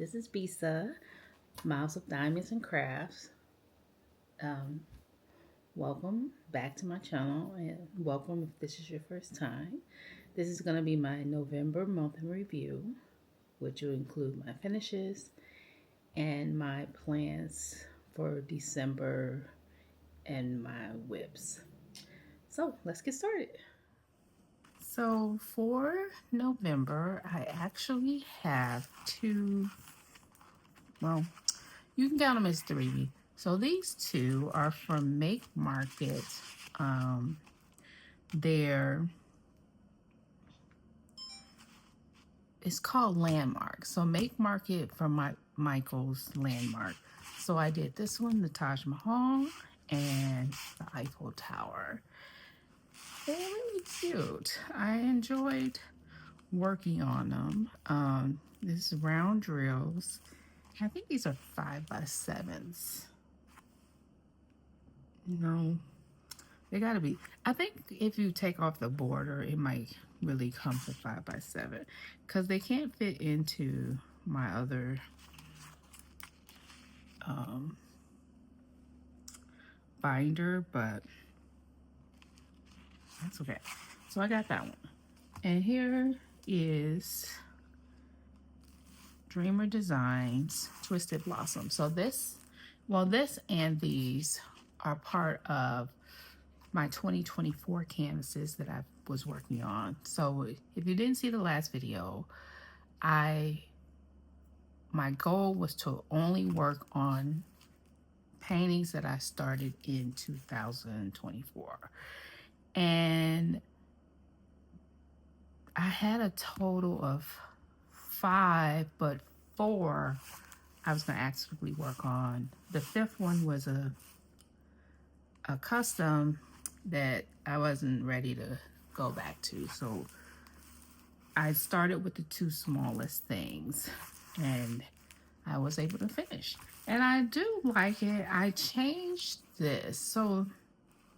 This is Bisa, Miles of Diamonds and Crafts. Um, Welcome back to my channel and welcome if this is your first time. This is going to be my November month in review, which will include my finishes and my plans for December and my whips. So let's get started. So for November, I actually have two, well, you can count them as three. So these two are from Make Market. Um, they're, it's called Landmark. So Make Market from Michael's Landmark. So I did this one, the Taj Mahal and the Eiffel Tower. They're really cute. I enjoyed working on them. This is round drills. I think these are 5x7s. No, they gotta be. I think if you take off the border, it might really come to 5x7 because they can't fit into my other binder, but that's okay. So I got that one. And here is Dreamer Designs Twisted Blossom. So this, well, this and these are part of my 2024 canvases that I was working on. So if you didn't see the last video, my goal was to only work on paintings that I started in 2024. And I had a total of 5, but 4 I was going to actively work on. The 5th one was a custom that I wasn't ready to go back to. So I started with the 2 smallest things and I was able to finish. And I do like it. I changed this. So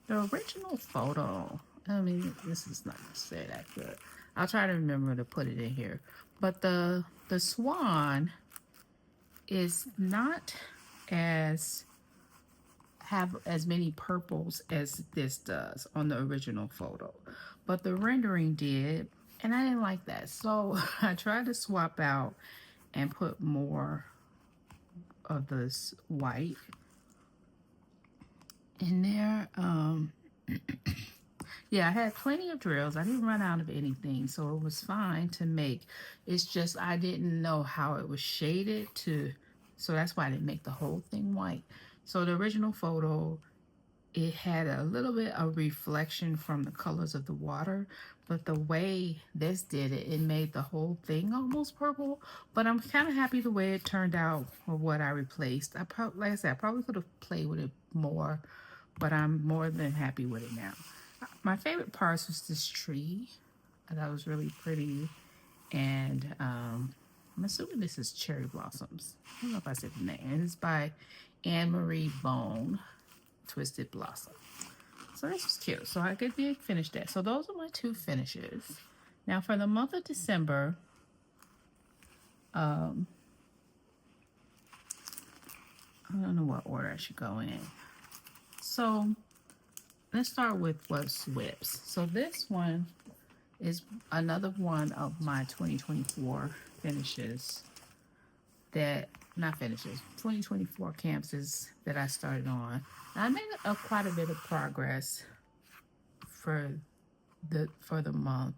the original photo, I mean, this is not necessarily that good. I'll try to remember to put it in here. But the swan is not have as many purples as this does on the original photo, but the rendering did, and I didn't like that. So I tried to swap out and put more of this white in there. Yeah, I had plenty of drills. I didn't run out of anything, so it was fine to make. It's just I didn't know how it was shaded to, so that's why I didn't make the whole thing white. So the original photo, it had a little bit of reflection from the colors of the water, but the way this did it, it made the whole thing almost purple. But I'm kind of happy the way it turned out or what I replaced. Like I said, I probably could have played with it more, but I'm more than happy with it now. My favorite parts was this tree. I thought it was really pretty. And I'm assuming this is cherry blossoms. I don't know if I said the name. It's by Anne Marie Bone, Twisted Blossom. So this was cute. So I did finish that. So those are my 2 finishes. Now for the month of December, I don't know what order I should go in. So let's start with what's whips. So this one is another one of my 2024 finishes that, not finishes, 2024 canvases that I started on. I made quite a bit of progress for the month,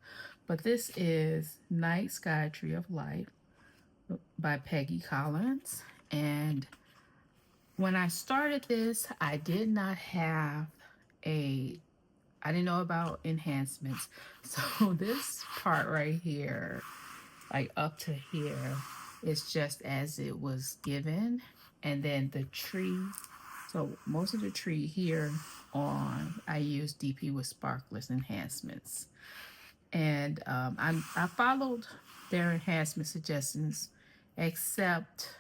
but this is Night Sky Tree of Light by Peggy Collins. And when I started this, I did not have I didn't know about enhancements. So this part right here, like up to here, is just as it was given. And then the tree, so most of the tree here on, I use DP with Sparkless enhancements. And I followed their enhancement suggestions, except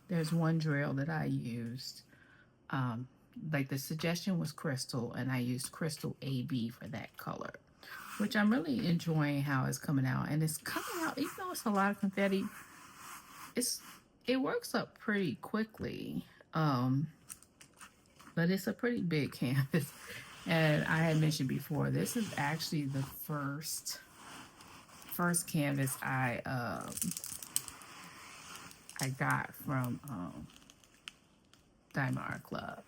there's one drill that I used. Like the suggestion was crystal, and I used crystal AB for that color, which I'm really enjoying how it's coming out. And it's coming out, even though it's a lot of confetti, it's it works up pretty quickly. Um, but it's a pretty big canvas. And I had mentioned before, this is actually the first canvas I got from Diamond Art Club.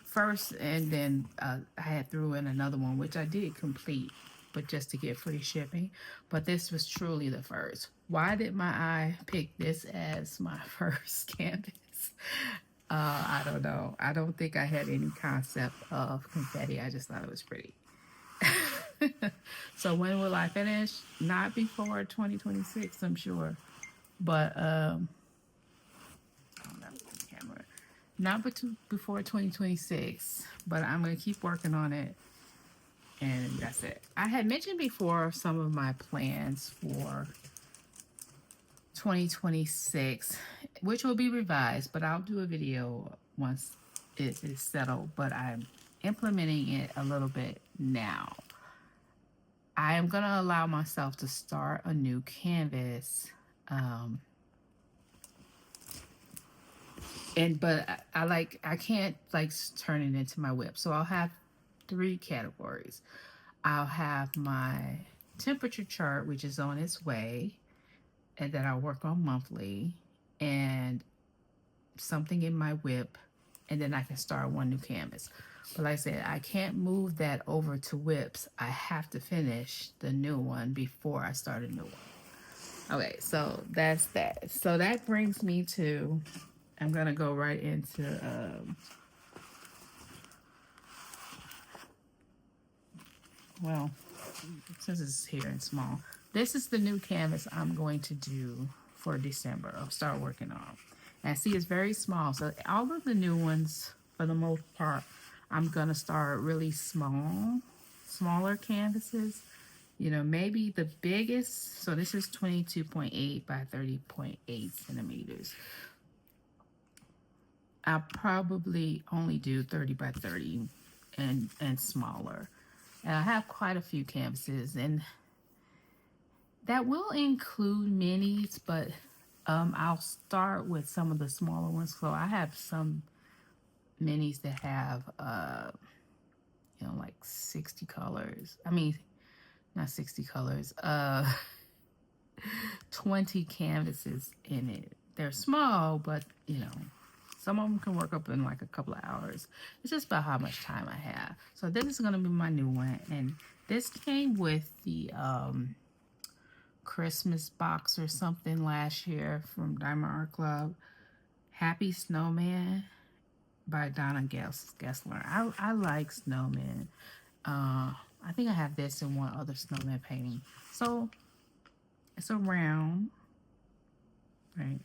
First, and then I had threw in another one, which I did complete, but just to get free shipping. But this was truly the first. Why did my eye pick this as my first canvas? I don't know. I don't think I had any concept of confetti. I just thought it was pretty. So when will I finish? Not before 2026, I'm sure. But camera. Not before 2026, but I'm going to keep working on it. And that's it. I had mentioned before some of my plans for 2026, which will be revised, but I'll do a video once it is settled. But I'm implementing it a little bit now. I am going to allow myself to start a new canvas. But I can't like turn it into my whip. So I'll have 3 categories. I'll have my temperature chart, which is on its way, and that I'll work on monthly, and something in my whip, and then I can start one new canvas. But like I said, I can't move that over to whips. I have to finish the new one before I start a new one. Okay, so that's that. So that brings me to, I'm gonna go right into well, since it's here and small, this is the new canvas I'm going to do for December. I'll start working on. And see, it's very small. So all of the new ones, for the most part, I'm gonna start really smaller canvases. You know, maybe the biggest. So this is 22.8 by 30.8 centimeters. I'll probably only do 30 by 30 and smaller. And I have quite a few canvases, and that will include minis, but I'll start with some of the smaller ones. So I have some minis that have, like 60 colors. I mean, not 60 colors, 20 canvases in it. They're small, but, some of them can work up in like a couple of hours. It's just about how much time I have. So this is going to be my new one. And this came with the Christmas box or something last year from Diamond Art Club. Happy Snowman by Donna Gessler. I like Snowman. I think I have this and one other snowman painting. So it's a round, right?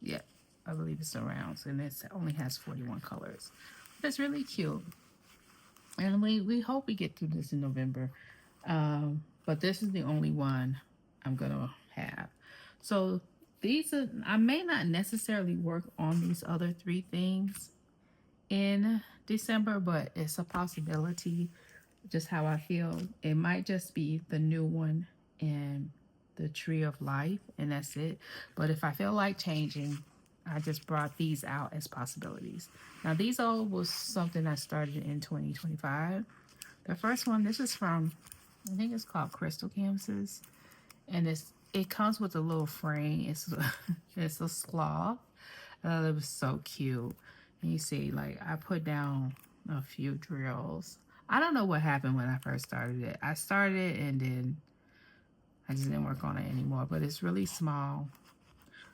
Yeah, I believe it's a round, and it only has 41 colors. That's really cute. And we hope we get through this in November. But this is the only one I'm gonna have. So I may not necessarily work on these other 3 things in December, but it's a possibility. Just how I feel. It might just be the new one and the Tree of Life, and that's it. But if I feel like changing, I just brought these out as possibilities. Now, these all was something I started in 2025. The first one, this is from, I think it's called Crystal Canvases, and it comes with a little frame. It's a sloth. It was so cute. And you see, like, I put down a few drills. I don't know what happened when I first started it. I started it and then I just didn't work on it anymore. But it's really small.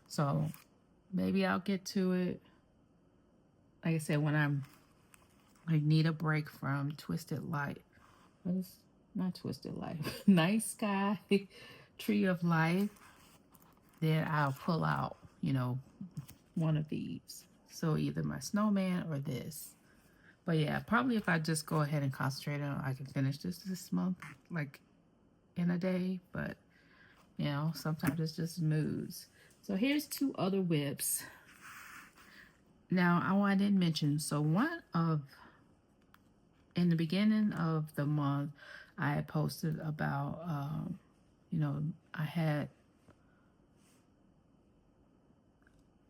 So maybe I'll get to it. Like I said, when I need a break from Twisted Light. What is not Twisted Life? Night Sky, Tree of Life. Then I'll pull out, one of these. So either my snowman or this. But yeah, probably if I just go ahead and concentrate on it, I can finish this month, like in a day. But, sometimes it's just moods. So here's 2 other whips. Now, I didn't mention, so in the beginning of the month, I had posted about, I had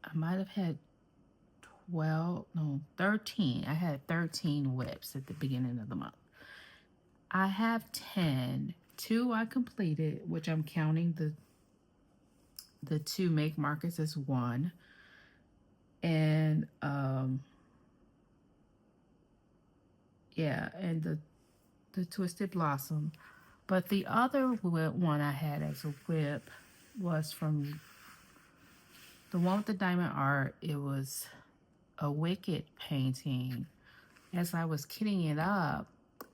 I might have had 12, no, 13. I had 13 whips at the beginning of the month. I have 10. Two I completed, which I'm counting the two make markets as one. And yeah, and the Twisted Blossom. But the other one I had as a whip was from the one with the diamond art. It was a Wicked painting. As I was kitting it up,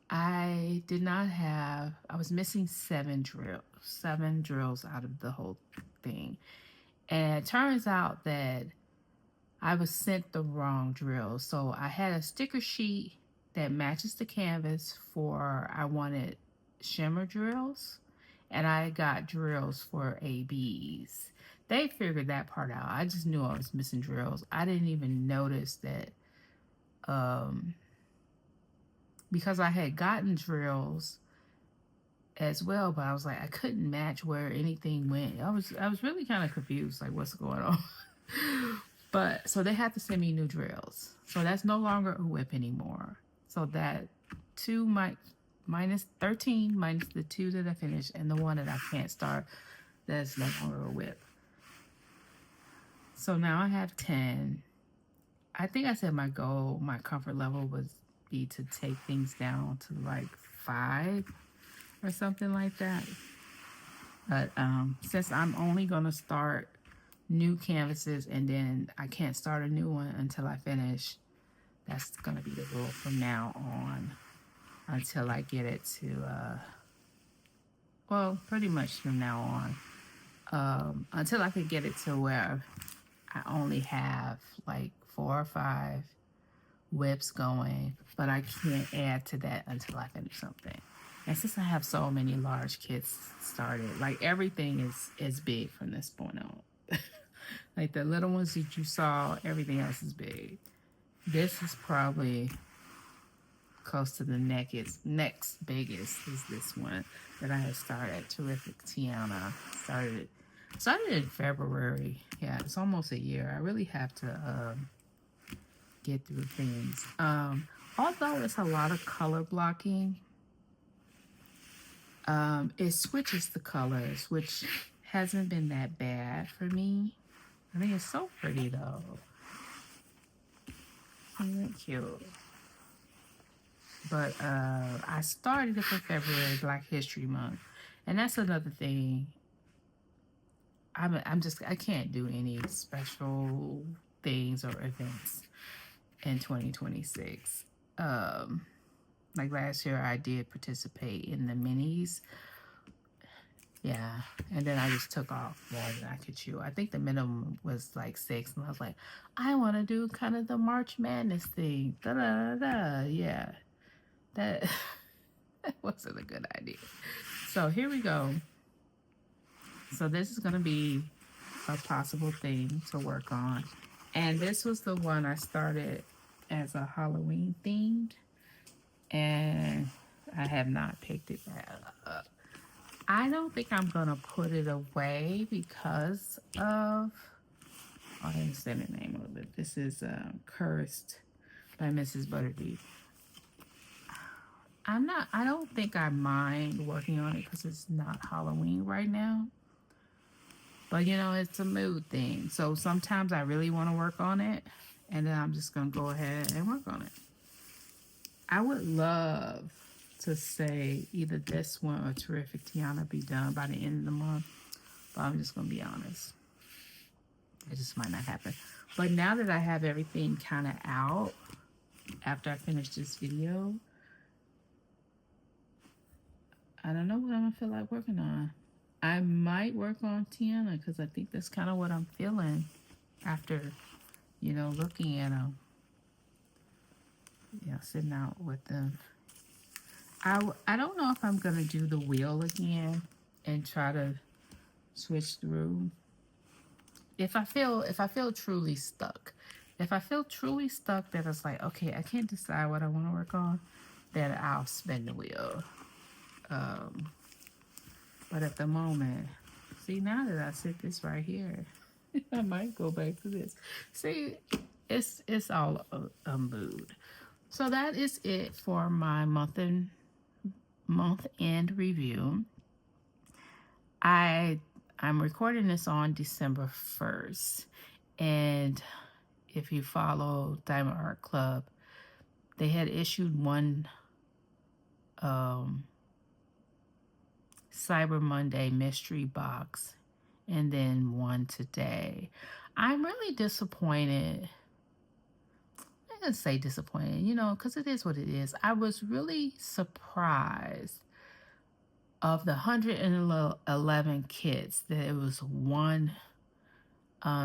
I did not have, I was missing 7 drills out of the whole thing. And it turns out that I was sent the wrong drill. So I had a sticker sheet that matches the canvas for, I wanted shimmer drills, and I got drills for ABs. They figured that part out. I just knew I was missing drills. I didn't even notice that because I had gotten drills as well, but I was like, I couldn't match where anything went. I was really kind of confused, like what's going on. But so they had to send me new drills. So that's no longer a whip anymore. So that minus 13 minus the 2 that I finished and the one that I can't start, that's no longer a whip. So now I have 10. I think I said my goal, my comfort level would be to take things down to like 5 or something like that. But since I'm only gonna start new canvases and then I can't start a new one until I finish, that's gonna be the rule from now on until I get it to well, pretty much from now on, until I could get it to where I only have like 4 or 5 whips going, but I can't add to that until I finish something. And since I have so many large kits started, like everything is big from this point on. Like the little ones that you saw, everything else is big. This is probably close to the next biggest is this one that I had started. Terrific Tiana. Started in February. Yeah, it's almost a year. I really have to get through things. Although it's a lot of color blocking, it switches the colors, which hasn't been that bad for me. I think it's so pretty though. Isn't it cute? But I started it for February, Black History Month, and that's another thing. I can't do any special things or events in 2026. Like last year, I did participate in the minis. Yeah, and then I just took off more than I could chew. I think the minimum was like 6, and I was like, I want to do kind of the March Madness thing. Da da da da. Yeah, that wasn't a good idea. So here we go. So this is gonna be a possible thing to work on, and this was the one I started as a Halloween themed, and I have not picked it back up. I don't think I'm gonna put it away because of, I didn't say the name of it. This is Cursed by Mrs. Butterbean. I don't think I mind working on it because it's not Halloween right now. But you know, it's a mood thing. So sometimes I really want to work on it, and then I'm just gonna go ahead and work on it. I would love to say either this one or Terrific Tiana be done by the end of the month, but I'm just gonna be honest, it just might not happen. But now that I have everything kind of out after I finish this video, I don't know what I'm gonna feel like working on. I might work on Tiana because I think that's kind of what I'm feeling after, you know, looking at them, you know, sitting out with them. I don't know if I'm gonna do the wheel again and try to switch through. If I feel truly stuck, that it's like, okay, I can't decide what I want to work on, then I'll spin the wheel. But at the moment, see, now that I sit this right here, I might go back to this. See, it's all a mood. So that is it for my month end review. I I'm recording this on December 1st, and if you follow Diamond Art Club, they had issued one um, Cyber Monday mystery box and then one today. I'm really disappointed. I didn't say disappointed, because it is what it is. I was really surprised of the 111 kids that it was one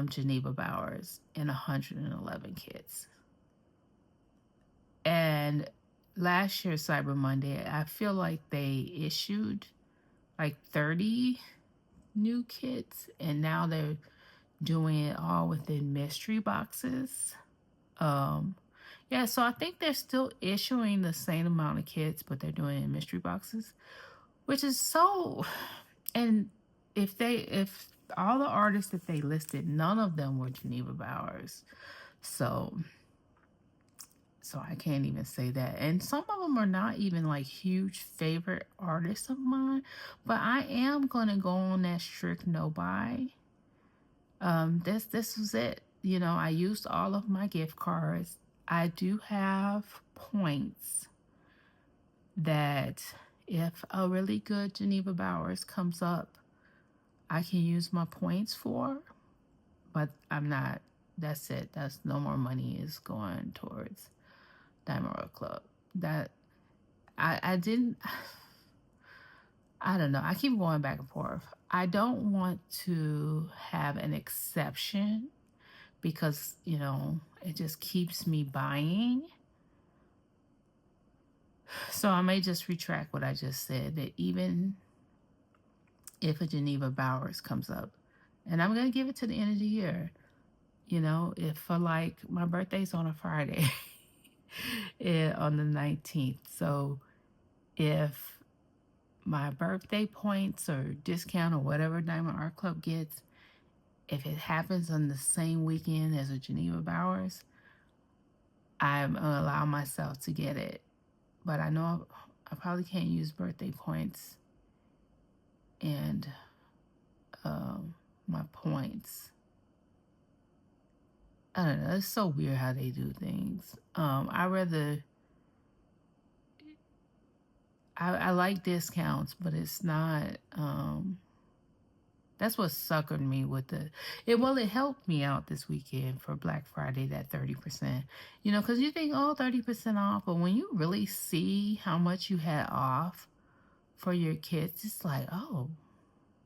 Geneva Bowers and 111 kids. And last year, Cyber Monday, I feel like they issued like 30 new kits, and now they're doing it all within mystery boxes. Yeah, so I think they're still issuing the same amount of kits, but they're doing it in mystery boxes, which is so. And if all the artists that they listed, none of them were Geneva Bowers, so I can't even say that. And some of them are not even like huge favorite artists of mine, but I am gonna go on that strict no buy. This was it. I used all of my gift cards. I do have points that if a really good Geneva Bowers comes up, I can use my points for, but I'm not. That's it. That's no more money is going towards Diamond Art Club. That I didn't. I don't know. I keep going back and forth. I don't want to have an exception because, it just keeps me buying. So I may just retract what I just said, that even if a Geneva Bowers comes up, and I'm going to give it to the end of the year, if for like my birthday's on a Friday on the 19th. So if my birthday points or discount or whatever Diamond Art Club gets, if it happens on the same weekend as a Geneva Bowers, I'm going to allow myself to get it. But I know I probably can't use birthday points and my points. I don't know. It's so weird how they do things. I like discounts, but it's not. That's what suckered me with it helped me out this weekend for Black Friday, that 30%. Because you think, 30% off, but when you really see how much you had off for your kids, it's like, oh,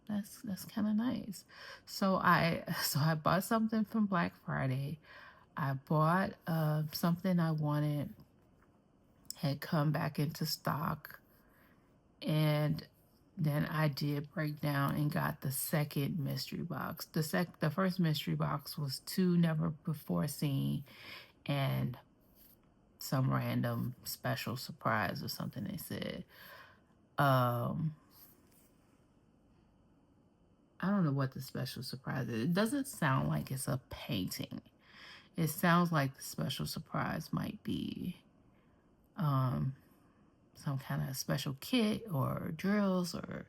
that's kind of nice. So I bought something from Black Friday. I bought something I wanted, had come back into stock, and then I did break down and got the second mystery box. The first mystery box was 2 never before seen and some random special surprise or something they said. I don't know what the special surprise is. It doesn't sound like it's a painting. It sounds like the special surprise might be some kind of special kit or drills or,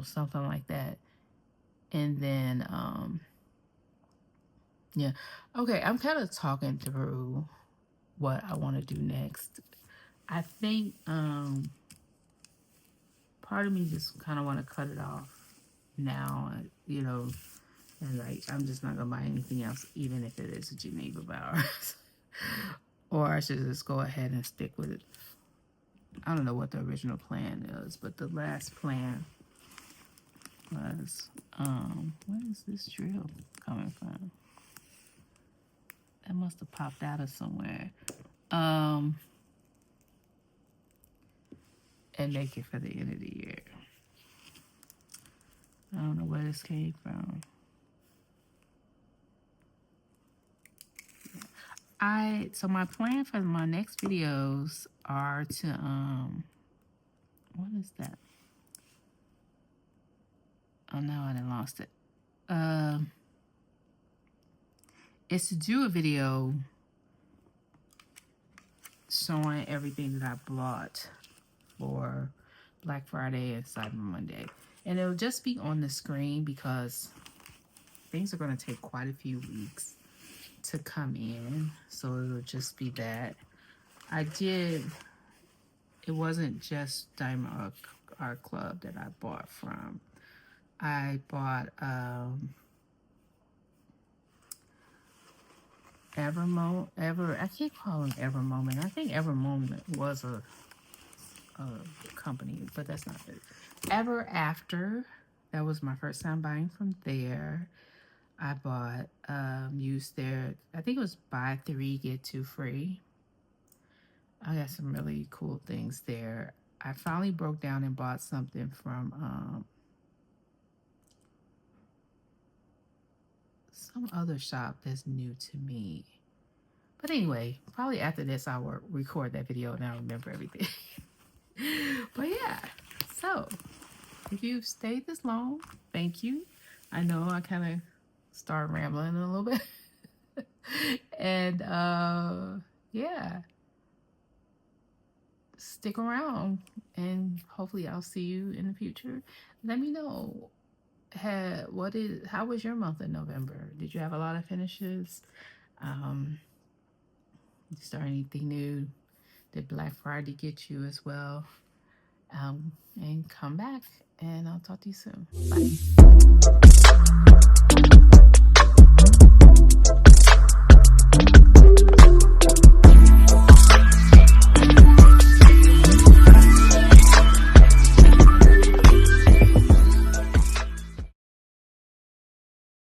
something like that. And then, yeah. Okay, I'm kind of talking through what I want to do next. I think part of me just kind of want to cut it off now, and like I'm just not gonna buy anything else, even if it is a Geneva Bowers. Or I should just go ahead and stick with it. I don't know what the original plan is, but the last plan was, where is this drill coming from? That must have popped out of somewhere. And make it for the end of the year. I don't know where this came from. So my plan for my next videos are to, what is that? Oh no, I done lost it. is to do a video showing everything that I bought for Black Friday and Cyber Monday. And it'll just be on the screen because things are going to take quite a few weeks to come in. So it'll just be that. It wasn't just Diamond Art Club that I bought from. I bought I keep calling Ever Moment. I think Ever Moment was a company, but that's not it. Ever After, that was my first time buying from there. I bought used their, I think it was buy 3 get 2 free. I got some really cool things there. I finally broke down and bought something from some other shop that's new to me. But anyway, probably after this I will record that video and I'll remember everything. But yeah, so if you've stayed this long, thank you. I know I kind of started rambling a little bit. And yeah, stick around and hopefully I'll see you in the future. Let me know how was your month in November? Did you have a lot of finishes? Did you start anything new? Did Black Friday get you as well? And come back and I'll talk to you soon. Bye.